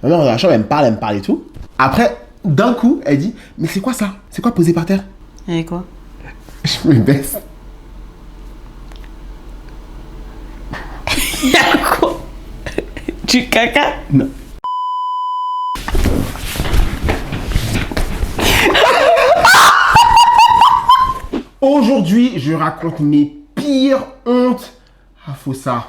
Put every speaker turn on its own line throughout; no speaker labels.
Ma mère dans la chambre, elle me parle et tout. Après, d'un coup, elle dit, mais c'est quoi ça? C'est quoi posé par terre?
Et quoi?
Je me baisse.
Y'a quoi? Du caca?
Non. Aujourd'hui, je raconte mes pires hontes à Fossa.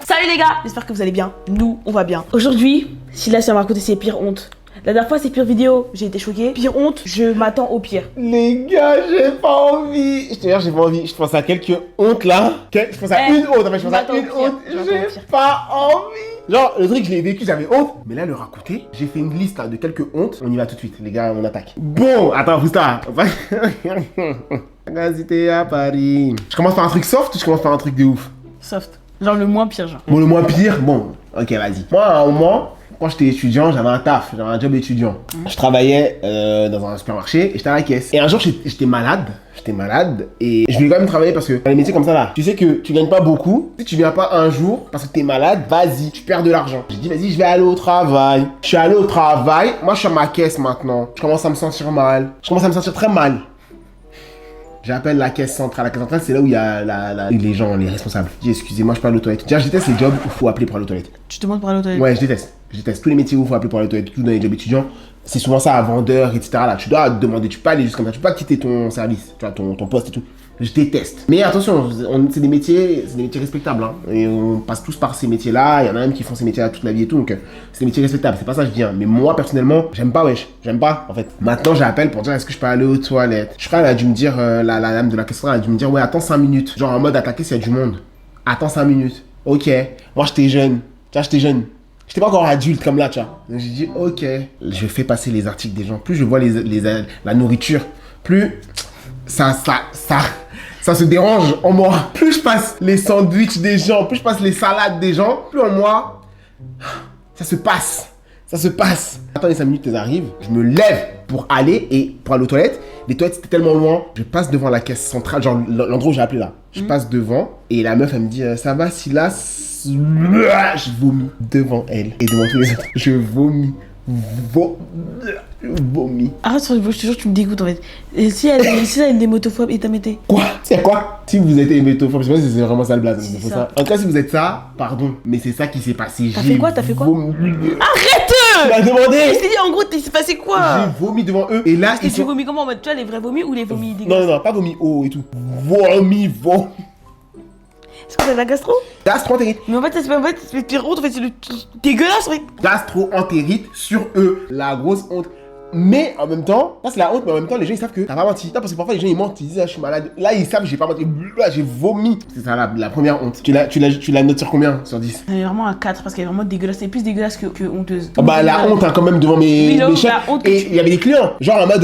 Salut les gars, j'espère que vous allez bien. Nous, on va bien. Aujourd'hui, Silas va me raconter ses pires hontes. La dernière fois, ses pires vidéos, j'ai été choquée. Pire honte, je m'attends au pire.
Les gars, j'ai pas envie. Je te jure, j'ai pas envie. Je pense à quelques hontes là. Je pense à une honte. En fait, je pense à une honte. J'ai pas envie. Genre, le truc, je l'ai vécu, j'avais honte. Mais là, le raconter, j'ai fait une liste là, de quelques hontes. On y va tout de suite, les gars, on attaque. Bon, attends, Fousta. C'était à Paris. Je commence par un truc soft ou je commence par un truc de ouf?
Soft. Genre le moins pire, genre.
Bon, le moins pire, bon, ok, vas-y. Moi, à un moment, quand j'étais étudiant, j'avais un taf, j'avais un job étudiant. Je travaillais dans un supermarché et j'étais à la caisse. Et un jour, j'étais malade et je voulais quand même travailler parce que dans les métiers comme ça là, tu sais que tu gagnes pas beaucoup. Si tu viens pas un jour parce que t'es malade, vas-y, tu perds de l'argent. J'ai dit, vas-y, je vais aller au travail. Je suis allé au travail, moi je suis à ma caisse maintenant. Je commence à me sentir mal, je commence à me sentir très mal. J'appelle la caisse centrale. La caisse centrale, c'est là où il y a les gens, les responsables. Je dis, excusez-moi, je peux aller aux toilettes. Déjà, je déteste les jobs où il faut appeler pour aller aux toilettes.
Tu te demandes pour aller aux toilettes?
Ouais, je déteste. Je déteste tous les métiers où il faut appeler pour aller aux toilettes, tout dans les jobs étudiants. C'est souvent ça à vendeur, etc. Là, tu dois te demander, tu peux pas aller juste comme ça, tu peux pas quitter ton service, tu vois, ton poste et tout. Je déteste. Mais attention, c'est des métiers respectables. Hein. Et on passe tous par ces métiers-là. Il y en a même qui font ces métiers-là toute la vie et tout. Donc, c'est des métiers respectables. C'est pas ça que je dis. Hein. Mais moi, personnellement, j'aime pas, wesh. J'aime pas, en fait. Maintenant, j'appelle pour dire est-ce que je peux aller aux toilettes. Je crois qu'elle a dû me dire, la dame de la caisse, elle a dû me dire, ouais, attends 5 minutes. Genre en mode attaquer s'il y a du monde. Attends 5 minutes. Ok. Moi, j'étais jeune. Tu vois, j'étais jeune. J'étais pas encore adulte comme là, tu vois. Donc, j'ai dit, ok. Je fais passer les articles des gens. Plus je vois la nourriture, plus ça se dérange en moi. Plus je passe les sandwichs des gens, plus je passe les salades des gens, plus en moi, ça se passe. Ça se passe. Attends les 5 minutes, elles arrivent. Je me lève pour aller aux toilettes. Les toilettes, c'était tellement loin. Je passe devant la caisse centrale, genre l'endroit où j'ai appelé là. Je passe devant et la meuf, elle me dit, ça va, Silas? Je vomis devant elle et devant tous les autres. Je vomis. Vomi.
Arrête, je te jure, tu me dégoûtes en fait. Et si elle a des motophobes et t'as mété.
Quoi? C'est quoi? Si vous êtes métophobe, je sais pas si c'est vraiment ça le blaze.
C'est
ça. En tout cas, si vous êtes ça, pardon, mais c'est ça qui s'est passé.
T'as fait quoi? Arrête!
Tu m'as demandé?
Je t'ai dit en gros, il s'est passé quoi?
J'ai vomi devant eux et là
ils sont... vomis comment en mode, tu vois, les vrais vomis ou les vomis
dégueulasses? Non, pas vomi haut et tout. Vomi.
Est-ce que t'as de la gastro?
Gastro-entérite.
Mais en fait, c'est pire honte, en fait, c'est le dégueulasse, ouais.
Gastro-entérite sur eux. La grosse honte. Mais en même temps, ça c'est la honte, mais en même temps, les gens ils savent que t'as pas menti. Non, parce que parfois les gens ils mentent, ils disent ah, je suis malade. Là ils savent, j'ai pas menti. J'ai vomi. C'est ça la première honte. Tu la notes sur combien? Sur 10?
Elle est vraiment à 4 parce qu'elle est vraiment dégueulasse. C'est plus dégueulasse que honteuse.
Ah bah la honte hein, quand même devant mes chefs. Et il y avait des clients. Genre en mode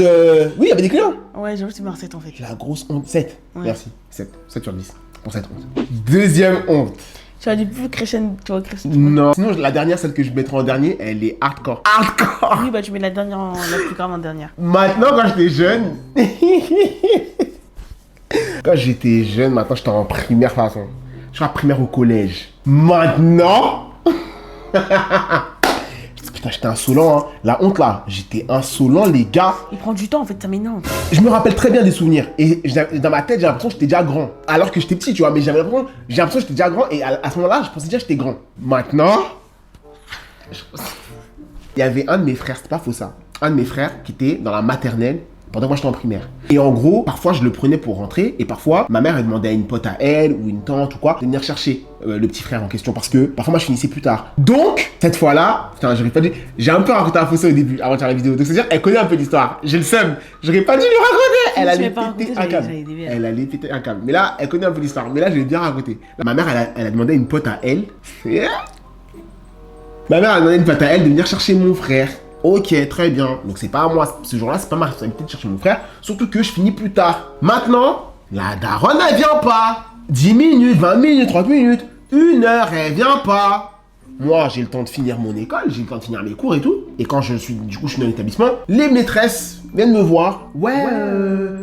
oui, il y avait des clients.
Ouais, j'avoue, c'est marrant 7 en fait.
La grosse honte. 7. Ouais. Merci. 7 sur 10. Pour cette honte. Deuxième honte.
Tu vas du plus crescendo, tu vois, crescendo.
Non. Sinon, la dernière, celle que je mettrai en dernier, elle est hardcore. Hardcore.
Oui, bah tu mets la plus grave en dernière.
Maintenant, quand j'étais jeune... Quand j'étais jeune, maintenant, j'étais en primaire, de toute façon. Je suis en primaire au collège. Maintenant... Putain, j'étais insolent, hein. La honte, là. J'étais insolent, les gars.
Il prend du temps, en fait, ça m'énerve.
Je me rappelle très bien des souvenirs. Et dans ma tête, j'ai l'impression que j'étais déjà grand. Alors que j'étais petit, tu vois. Mais j'ai l'impression que j'étais déjà grand. Et à ce moment-là, je pensais déjà que j'étais grand. Maintenant... Il y avait un de mes frères, c'était pas faux ça. Un de mes frères qui était dans la maternelle pendant que moi j'étais en primaire. Et en gros, parfois je le prenais pour rentrer et parfois ma mère elle demandait à une pote à elle ou une tante ou quoi de venir chercher le petit frère en question parce que parfois moi je finissais plus tard. Donc, cette fois-là, putain, j'aurais pas dû... J'ai un peu raconté la fausse au début avant de faire la vidéo. Donc c'est-à-dire, elle connaît un peu l'histoire. J'ai le seum. J'aurais pas dû lui raconter. Elle allait péter un câble. Elle allait péter un câble. Mais là, elle connaît un peu l'histoire. Mais là, je l'ai bien raconté. Ma mère, elle a demandé à une pote à elle. Ma mère a demandé à une pote à elle de venir chercher mon frère. Ok, très bien. Donc c'est pas à moi, ce jour-là, c'est pas ma responsabilité de chercher mon frère. Surtout que je finis plus tard. Maintenant, la daronne, elle vient pas. 10 minutes, 20 minutes, 30 minutes, 1 heure, elle vient pas. Moi, j'ai le temps de finir mon école, j'ai le temps de finir mes cours et tout. Et quand je suis dans l'établissement, les maîtresses viennent me voir. Ouais,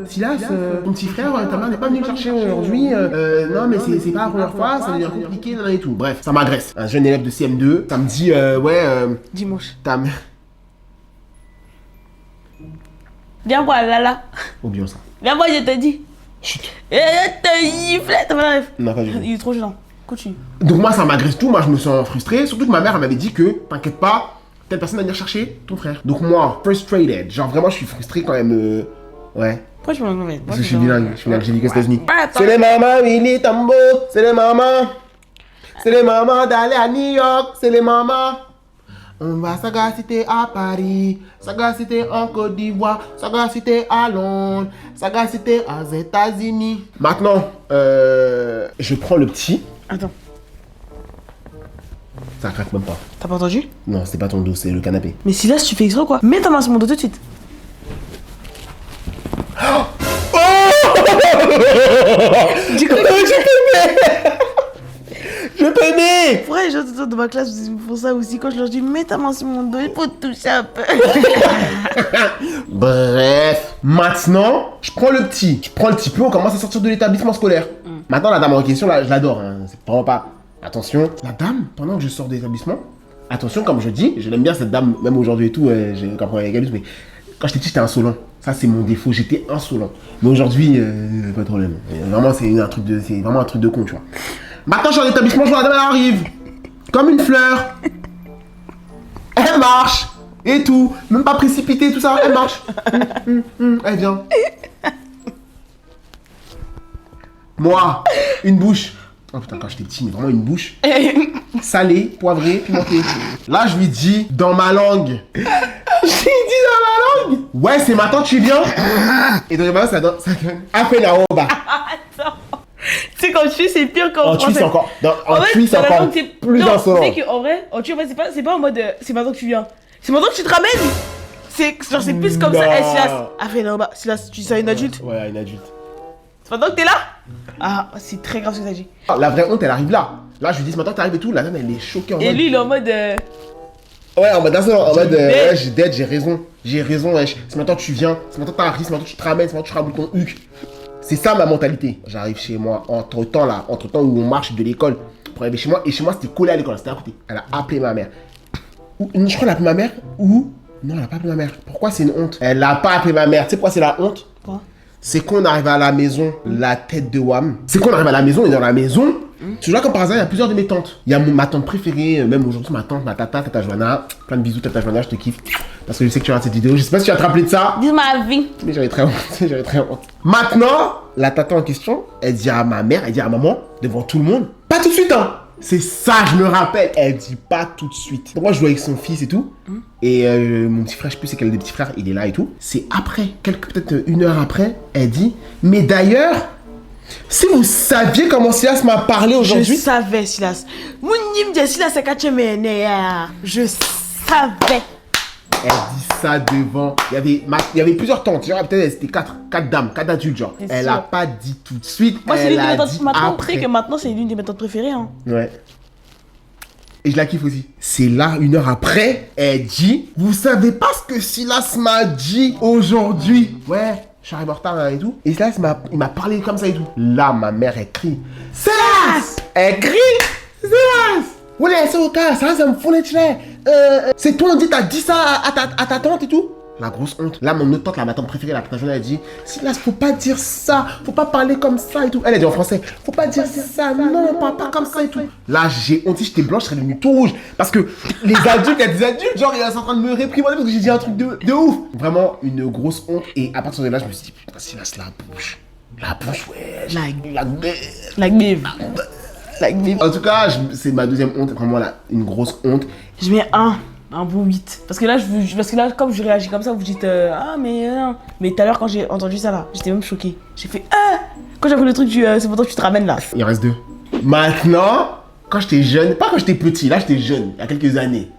Silas, ton petit frère, ta mère n'est pas venue le chercher aujourd'hui. Non, mais c'est pas la première fois, ça devient compliqué, et tout. Bref, ça m'agresse. Un jeune élève de CM2, ça me dit,
Dimanche.
ta mère.
Viens voir, là.
Oublions ça.
Viens voir, je te dis.
Chut.
Et je te gifle.
Non, pas du tout.
Il est trop gênant. Continue.
Donc moi, ça m'agresse tout. Moi, je me sens frustré. Surtout que ma mère, elle m'avait dit que, t'inquiète pas, telle personne va venir chercher ton frère. Donc moi, frustrated. Genre vraiment, je suis frustré quand même. Ouais.
Pourquoi je me l'en
Parce que je suis bilingue. Je suis bilingue. J'ai dit aux États-Unis.
Attends.
C'est les mamans, Willy Tambo. C'est les mamans. C'est les mamans d'aller à New York. C'est les mamans. On va sagacité à Paris, sagacité en Côte d'Ivoire, sagacité à Londres, sagacité aux États-Unis. Maintenant, je prends le petit.
Attends,
Ça craque même pas.
t'as pas entendu?
Non, c'est pas ton dos, c'est le canapé.
Mais si là, tu fais exprès ou quoi? Mets ta main sur mon dos tout de suite.
J'ai Je t'aimais.
Pourquoi les gens autour de ma classe ils me font ça aussi? Quand je leur dis mets ta main sur mon dos, il faut te toucher un peu.
Bref, maintenant, je prends le petit. Je prends le petit peu, on commence à sortir de l'établissement scolaire. Maintenant, la dame en question, là, je l'adore. Hein. C'est vraiment pas... Attention, la dame, pendant que je sors de l'établissement, attention, comme je dis, je l'aime bien cette dame, même aujourd'hui et tout, j'ai aucun problème avec elle, mais quand j'étais petit, j'étais insolent. Ça, c'est mon défaut, j'étais insolent. Mais aujourd'hui, pas de problème. Vraiment, c'est vraiment un truc de con, tu vois. Maintenant, je suis en établissement, je vois la dame, elle arrive. Comme une fleur. Elle marche. Et tout. Même pas précipitée, tout ça. Elle marche. Elle vient. Moi, une bouche. Oh putain, quand j'étais petit, mais vraiment une bouche. Salée, poivrée, pimentée. Là, je lui dis dans ma langue. Je lui dis dans ma langue. Ouais, c'est maintenant que tu viens. Et donc, ça donne. Afenaoba.
Attends. Tu sais, quand tu c'est pire qu'en
En
français.
Tui, c'est encore. En
fait,
Tui, c'est
dans la
encore
langue, c'est
plus
non,
insolent.
Tu sais qu'en vrai, en Tui, en fait, c'est pas en mode c'est maintenant que tu viens. C'est maintenant que tu te ramènes. C'est genre, c'est plus comme ça.
Non.
Eh, Silas. Ah, fait non, bah, Silas, tu dis ça à une adulte.
Ouais, une adulte.
C'est maintenant que t'es là. Ah, c'est très grave ce que t'as dit.
La vraie honte, elle arrive là. Là, je lui dis ce matin, t'arrives et tout. La dame, elle est choquée en
Et
mode.
lui, il est en mode.
Ouais, en mode insolent. En mode.
dead.
Ouais, j'ai dead, j'ai raison. J'ai raison, wesh. Ce matin, tu viens. Ce matin, t'arrives. Ce matin, tu te ramènes. Ce matin, tu raboules ton huc. C'est ça ma mentalité. J'arrive chez moi, entre temps où on marche de l'école pour arriver chez moi. Et chez moi, c'était collé à l'école, c'était à côté. Elle a appelé ma mère. Je crois qu'elle a appelé ma mère ou. Non, elle a pas appelé ma mère. Pourquoi c'est une honte? Elle a pas appelé ma mère. Tu sais pourquoi c'est la honte?
Quoi?
C'est qu'on arrive à la maison, la tête de Wam. C'est qu'on arrive à la maison et dans la maison, tu vois comme par hasard, il y a plusieurs de mes tantes. Il y a ma tante préférée, même aujourd'hui ma tante, ma tata Joanna. Plein de bisous tata Joanna, je te kiffe. Parce que je sais que tu regardes cette vidéo. Je sais pas si tu vas te rappeler de ça.
Dis ma vie.
Mais j'avais très honte, j'avais très honte. Maintenant, la tata en question, elle dit à ma mère, elle dit à maman, devant tout le monde, pas tout de suite hein. C'est ça, je me rappelle. Elle dit pas tout de suite. Donc moi, je joue avec son fils et tout. Et mon petit frère, je sais plus c'est quel des petits frères, il est là et tout. C'est après, peut-être une heure après, elle dit, mais d'ailleurs, si vous saviez comment Silas m'a parlé aujourd'hui.
Je savais, Silas. Mon nim de Silas, c'est quand je savais.
Elle dit ça devant. Il y avait plusieurs tantes. Genre, peut-être c'était quatre dames, 4 adultes, genre.
C'est
Elle
sûr.
a pas dit tout de suite.
Moi, c'est
elle
l'une de
a
mes tantes.
dit
Maintenant, tu sais
après.
que maintenant, c'est l'une de mes tantes préférées. Hein.
Ouais. Et je la kiffe aussi. C'est là, une heure après, elle dit, vous savez pas ce que Silas m'a dit aujourd'hui? Ouais, je suis arrivé en retard hein, et tout. Et Silas, il m'a parlé comme ça et tout. Là, ma mère, elle crie. Silas! Elle crie! Silas! Ouais, c'est au cas, ça me fout les cheveux. C'est toi, on dit, t'as dit ça à ta tante et tout? La grosse honte. Là, mon autre tante, ma tante préférée, la journée, elle dit, Silas, faut pas dire ça, faut pas parler comme ça et tout. Elle a dit en français, faut pas dire ça, non, parle pas comme ça et tout. Là, j'ai honte, si j'étais blanche, je serais devenue tout rouge. Parce que les adultes, il y a des adultes, genre, ils sont en train de me réprimander parce que j'ai dit un truc de ouf. Vraiment, une grosse honte. Et à partir de là, je me suis dit, putain, Silas, la bouche, ouais.
Like me.
En tout cas, c'est ma deuxième honte, vraiment là, une grosse honte.
Je mets un bon 8. Parce que là, comme je réagis comme ça, vous dites ah, mais non. Mais tout à l'heure, quand j'ai entendu ça là, j'étais même choquée. J'ai fait ah. Quand j'ai vu le truc du c'est pourtant que tu te ramènes là.
Il en reste 2. Maintenant, quand j'étais jeune, pas quand j'étais petit, là j'étais jeune, il y a quelques années.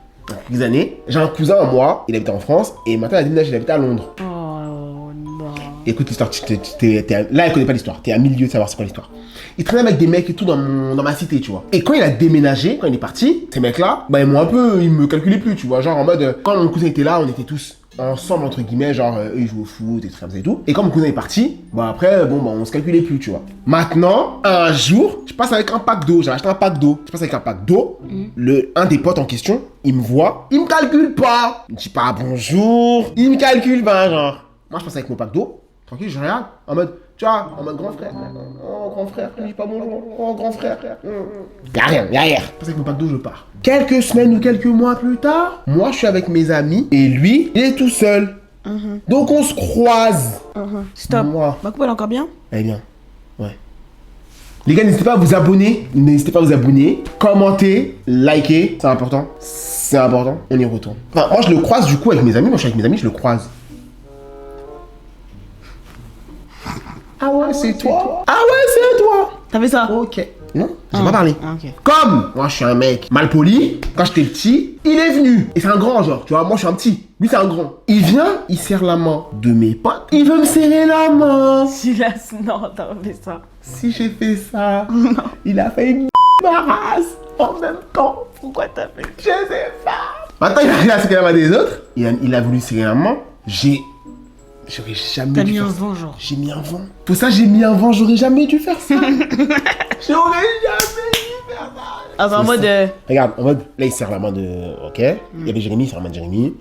J'ai un cousin à moi, il habitait en France, et maintenant il a déménagé, il habite à Londres.
Oh non.
Écoute l'histoire, là elle connaît pas l'histoire, t'es à milieu de savoir c'est quoi l'histoire. Il traînait avec des mecs et tout dans ma cité, tu vois. Et quand il a déménagé, quand il est parti, ces mecs-là, bah ils me calculaient plus, tu vois. Genre en mode, quand mon cousin était là, on était tous ensemble, entre guillemets, genre, eux, ils jouent au foot et tout comme ça et tout. Et comme mon cousin est parti, bon, après, bon, bah, on se calculait plus, tu vois. Maintenant, un jour, je passe avec un pack d'eau. J'avais acheté un pack d'eau. Je passe avec un pack d'eau. Un des potes en question, il me voit, il me calcule pas. Il me dit pas bonjour. Il me calcule pas, genre. Moi, je passe avec mon pack d'eau. Tranquille, je regarde, en mode, tu vois, en mode grand frère. Oh, grand frère, il me dit pas bonjour. Oh, grand frère. Y'a rien. Je passe avec mon pack d'eau, je pars. Quelques semaines ou quelques mois plus tard, moi, je suis avec mes amis et lui, il est tout seul. Donc, on se croise.
Stop.
Moi.
Ma coupe, elle est encore bien?
Elle est bien. Ouais. Les gars, n'hésitez pas à vous abonner. Commenter, liker. C'est important. On y retourne. Enfin, moi, je le croise du coup avec mes amis. Moi, je suis avec mes amis, je le croise. Ah ouais, c'est toi.
T'as fait ça?
Ok. Non, j'ai pas parlé.
Ok.
Comme moi, je suis un mec mal poli, quand j'étais petit, il est venu. Et c'est un grand, genre, tu vois, moi, je suis un petit. Lui, c'est un grand. Il vient, il serre la main de mes potes. Il veut me serrer la main.
Silas, non, t'as pas fait ça.
Si j'ai fait ça, il a fait une ma race en même temps.
Pourquoi t'as fait?
Je sais pas. Maintenant, il a serré la main des autres. Il a voulu serrer la main. J'aurais jamais
T'as
dû
mis
faire
un
ça.
vent, genre.
J'ai mis un vent. Pour ça, j'ai mis un vent. J'aurais jamais dû faire ça. J'aurais jamais dû faire ça.
Enfin, en mode.
Regarde, en mode, là, il serre la main de... Ok. Il y avait Jérémy, il serre la main de Jérémy.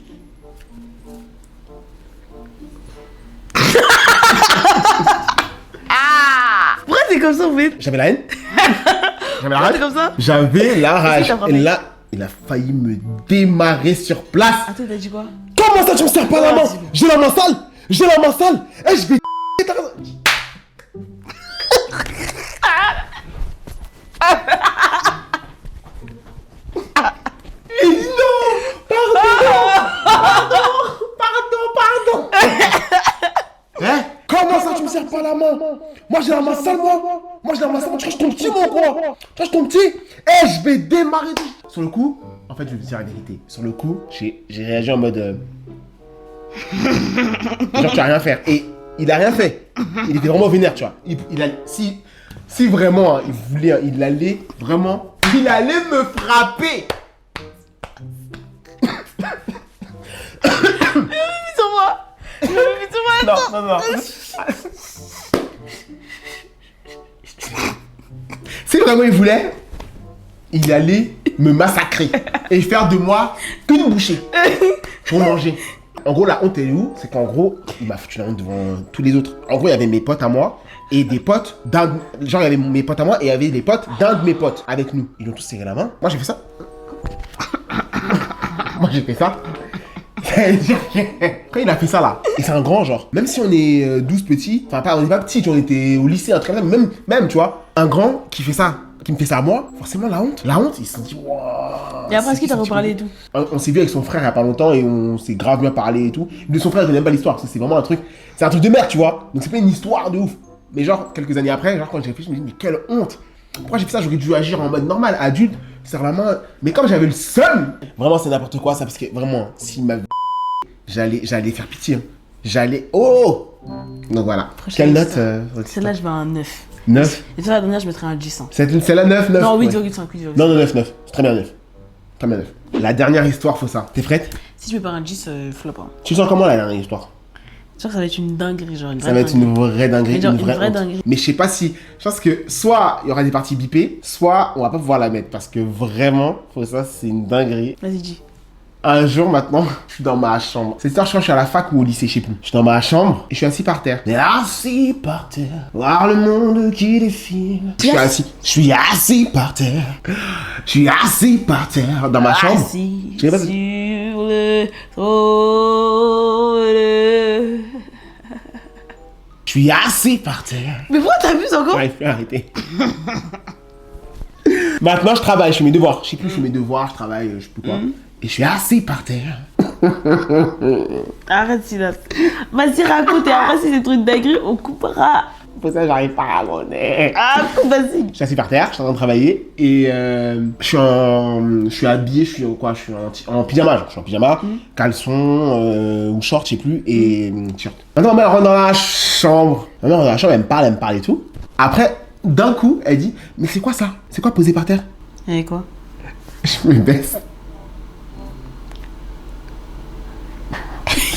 Pourquoi t'es comme ça, en fait?
J'avais la haine. J'avais la
Pourquoi
rage.
t'es comme ça?
J'avais la rage.
t'as frappé?
Et là, il a failli me démarrer sur place.
Attends, t'as dit quoi?
Comment ça, tu me serres pas la main?
c'est bon.
J'ai la main sale. Et je vais... Et non. Pardon. Hein? Comment ça, tu me serres pas la main? Moi, j'ai la main sale, moi, j'ai la main sale. Tu crois que je tombe petit, mon gros? Tu crois que je tombe petit? Et je vais démarrer. Sur le coup, en fait, je vais te dire la vérité. Sur le coup, j'ai réagi en mode... genre, tu vas rien faire. Et il a rien fait. Il était vraiment vénère, tu vois. Si vraiment, hein, il voulait, il allait me frapper.
Sur moi!
Non. Si vraiment il voulait, il allait me massacrer et faire de moi qu'une bouchée pour manger. En gros, la honte est où? C'est qu'en gros, il m'a foutu la honte devant tous les autres. En gros, il y avait mes potes à moi et des potes d'un... Genre, il y avait mes potes à moi et il y avait des potes d'un de mes potes avec nous. Ils ont tous serré la main. Moi, j'ai fait ça. Ça veut dire que quand il a fait ça là, et c'est un grand genre, même si on est 12 petits, enfin pas, on est pas petits, on était au lycée, un truc comme ça, même tu vois, un grand qui fait ça, qui me fait ça à moi, forcément la honte, ils se sont dit waouh.
Et après, est-ce qu'il t'a reparlé et tout?
On s'est vu avec son frère il y a pas longtemps et on s'est grave bien parlé et tout. De son frère, je connais même pas l'histoire, parce que c'est vraiment un truc de merde, tu vois, donc c'est pas une histoire de ouf. Mais genre, quelques années après, genre quand j'ai réfléchi, je me dis mais quelle honte. Pourquoi j'ai fait ça? J'aurais dû agir en mode normal, adulte, serre la main. Mais comme j'avais le seum, vraiment c'est n'importe quoi ça, parce que vraiment, s'il m'avait j'allais faire pitié. Oh. Donc voilà.
Prochaine
Quelle note
Celle-là, je mets un 9.
9.
Et sur la dernière, je mettrais un 10. Hein.
Celle-là 9.
Non,
ouais.
8,5.
Non, 9. C'est très bien 9. Très bien 9. La dernière histoire, faut ça. T'es prête?
Si tu mets pas un 10, flop. Hein.
Tu sens comment la dernière histoire?
Je sens que ça va être une dinguerie, genre une vraie
Ça va être une vraie dinguerie,
Genre
une vraie honte.
dinguerie.
Mais je sais pas si... Je pense que soit il y aura des parties bipées, soit on va pas pouvoir la mettre. Parce que vraiment, faut ça, c'est une dinguerie.
Vas-y, dis.
Un jour maintenant, je suis dans ma chambre. Cette histoire, je crois que je suis à la fac ou au lycée, je sais plus. Je suis dans ma chambre et je suis assis par terre. Et assis par terre, voir le monde qui défile. Je suis assis par terre. Je suis assis par terre dans ma chambre.
Assis
Je sais pas
sur
si-
le trône.
Je suis assis par terre.
Mais pourquoi t'abuses encore?
Ouais, il faut arrêter. Maintenant, je travaille, je fais mes devoirs. Je sais plus, je fais mes devoirs, je travaille, je sais plus quoi. Et je suis assis par terre.
Arrête, Silas. Vas-y, raconte. Et après, si c'est des trucs dingueries, on coupera.
Pour ça, j'arrive pas à raconter.
Ah, vas-y.
Je suis assis par terre, je suis en train de travailler et je suis habillé, je suis en pyjama, genre je suis en pyjama, caleçon ou short, je sais plus, et t-shirt. Maintenant ma mère rentre dans la chambre, elle me parle et tout. Après, d'un coup, elle dit, mais c'est quoi ça? C'est quoi posé par terre?
Et quoi?
Je me baisse.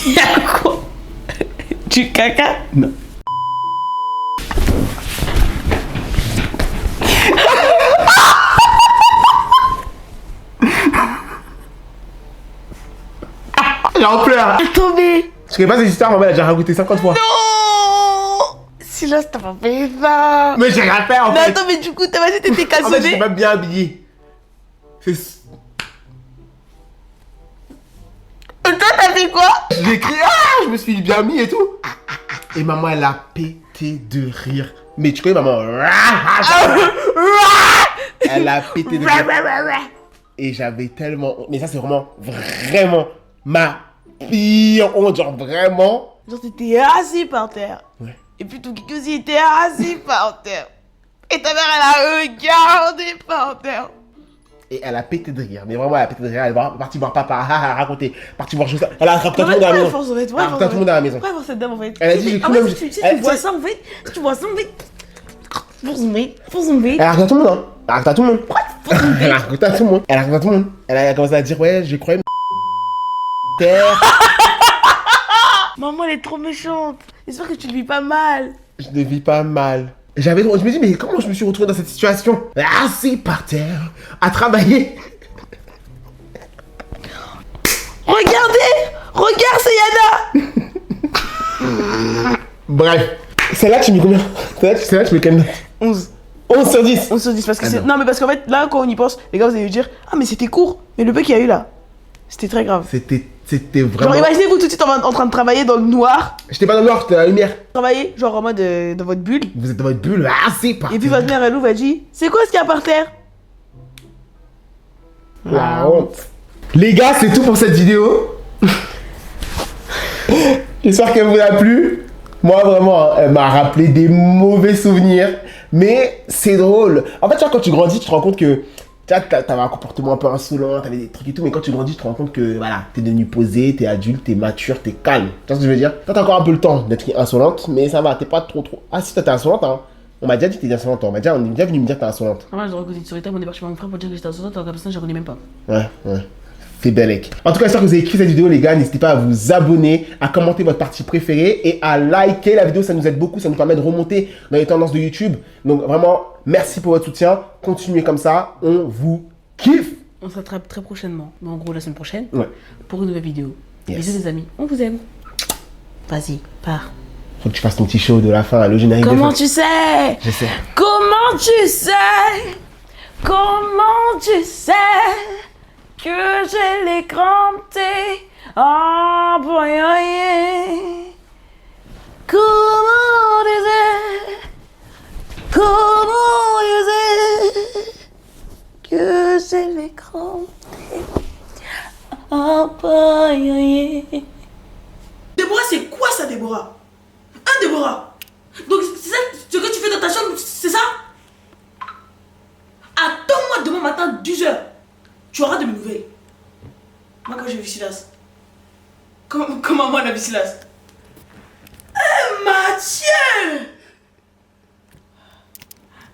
Y'a quoi? Du caca?
Non. J'en pleure.
Attends, mais.
Je connais pas cette histoire, maman l'a déjà raconté 50 fois.
Non! Silas, t'as pas fait ça!
Mais j'ai rien fait en
Mais
fait.
attends, mais du coup, t'as vas-y, t'étais
En fait, j'étais
cassonné.
pas bien habillé. C'est.
Toi, t'as fait quoi?
J'ai crié, ah, je me suis bien mis et tout. Et maman, elle a pété de rire. Mais tu connais maman. Elle a pété de rire. Et j'avais tellement honte. Mais ça, c'est vraiment ma pire honte. Genre vraiment.
Genre, t'étais assis par terre.
Ouais.
Et puis ton kiki aussi était assis par terre. Et ta mère, elle a regardé par terre.
Et elle a pété de rire. Mais vraiment, elle a pété de rire. Elle est partie voir papa, raconter. Partie voir ça. Elle a rattrapé tout le monde à la maison.
Force, en fait.
Elle a rattrapé tout le monde à la maison.
Pourquoi avoir cette dame en fait?
Elle a dit, j'ai cru
En fait,
même-
si tu
elle-
vois ça en fait, si tu vois ça en fait. Force en fait. Force en fait.
Elle a raconté à tout le monde, hein. Elle a raconté à tout le monde. Elle a raconté à tout le monde. Elle a raconté à tout le monde. Elle a commencé à dire, ouais, j'ai croyé terre.
Maman, elle est trop méchante. J'espère que tu le vis pas mal.
Je ne vis pas mal. Je me dis, mais comment je me suis retrouvé dans cette situation? Assis par terre, à travailler.
Regardez! Regarde, c'est Yana!
Bref. Celle-là, tu mets combien? Celle-là, tu mets quelle note?
11.
11 sur 10.
11 sur 10 parce que
Ah
c'est.
non.
Non, mais parce qu'en fait, là, quand on y pense, les gars, vous allez dire, ah, mais c'était court. Mais le bug qu'il y a eu là, c'était très grave.
C'était
Genre,
vraiment.
imaginez-vous tout de suite en train de travailler dans le noir.
J'étais pas dans le noir, j'étais dans la lumière.
Travailler, genre en mode dans votre bulle.
Vous êtes dans votre bulle, assis par
Et puis
terre.
votre mère, elle ouvre, elle dit, c'est quoi ce qu'il y a par terre?
La honte. Les gars, c'est tout pour cette vidéo. J'espère qu'elle vous a plu. Moi, vraiment, elle m'a rappelé des mauvais souvenirs. Mais c'est drôle. En fait, tu vois, quand tu grandis, tu te rends compte que tu vois, t'avais un comportement un peu insolent, t'avais des trucs et tout. Mais quand tu grandis, tu te rends compte que voilà, t'es devenu posé, t'es adulte, t'es mature, t'es calme. Tu vois ce que je veux dire? Toi, t'as encore un peu le temps d'être insolente, mais ça va, t'es pas trop. Ah, si, toi, t'es insolente, hein. On m'a déjà dit que t'es insolente. On est déjà venu me dire que t'es insolente.
Moi, je reconnais sur Twitter, on est parti voir mon frère pour dire que j'étais insolente, alors que personne, je reconnais même pas.
Ouais. C'est Belek. En tout cas, j'espère que vous avez kiffé cette vidéo, les gars. N'hésitez pas à vous abonner, à commenter votre partie préférée et à liker la vidéo. Ça nous aide beaucoup. Ça nous permet de remonter dans les tendances de YouTube. Donc, vraiment, merci pour votre soutien. Continuez comme ça. On vous kiffe.
On se rattrape très prochainement, mais en gros la semaine prochaine,
Ouais.
pour une nouvelle vidéo.
Yes.
Bisous, les amis. On vous aime. Vas-y, pars.
Faut que tu fasses ton petit show de la fin, le générique de
Comment
fin.
tu sais?
Je sais.
Comment tu sais? Comment tu sais que j'ai les crampés en voyant? Comment tu sais? Comment tu sais que j'ai les crampés en voyant? Déborah, c'est quoi ça, Déborah? Hein, Déborah? Donc, c'est ça ce que tu fais dans ta chambre, c'est ça? Attends-moi demain matin, 10h. Tu auras de mes nouvelles. Moi, quand j'ai vu Silas. Comment moi, on a vu Silas? Mathieu!